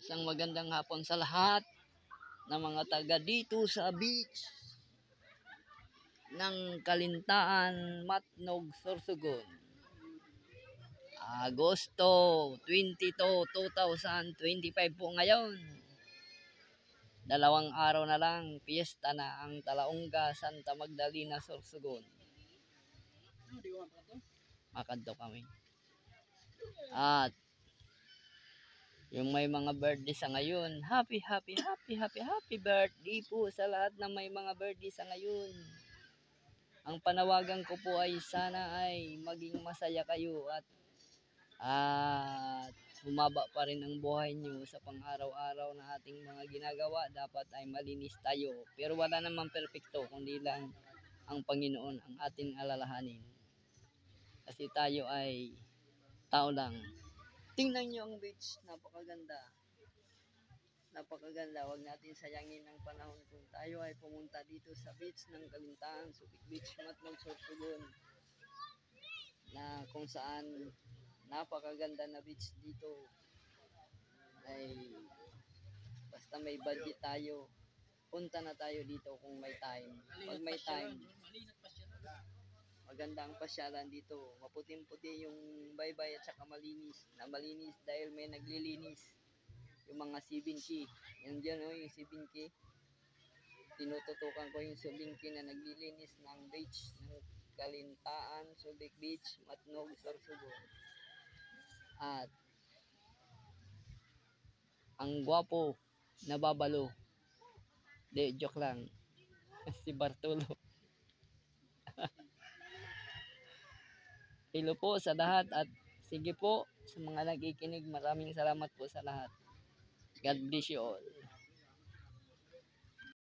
Isang magandang hapon sa lahat ng mga taga dito sa beach ng Kalintaan, Matnog, Sorsogon. Agosto 22, 2025 po ngayon. 2 araw na lang, piyesta na ang Talaonga, Santa Magdalena, Sorsogon. Makadto kami. At yung may mga birthday sa ngayon, happy birthday po sa lahat na may mga birthday sa ngayon. Ang panawagan ko po ay sana ay maging masaya kayo at humaba pa rin ang buhay nyo sa pang-araw-araw na ating mga ginagawa. Dapat ay malinis tayo. Pero wala namang perfecto, kundi lang ang Panginoon ang ating alalahanin. Kasi tayo ay tao lang. Tingnan nyo ang beach, napakaganda. Napakaganda, wag natin sayangin ang panahon kung tayo ay pumunta dito sa beach ng Kalintaan, Subic Beach, Matnog, Sorsogon, na kung saan napakaganda na beach dito. Ay basta may budget tayo, punta na tayo dito kung may time. Pag may time, maganda ang pasyalan dito. Maputing-puti yung baybay at saka malinis. Na malinis dahil may naglilinis. Yung mga sibingki. Yan dyan yung sibingki. Tinututukan ko yung sibingki na naglilinis ng beach ng Kalintaan, Subic Beach, Matnog, Sorsogon. At ang gwapo na babalo. De, joke lang. Si Bartolo. Hello po sa lahat at sige po sa mga nakikinig, maraming salamat po sa lahat. God bless you all.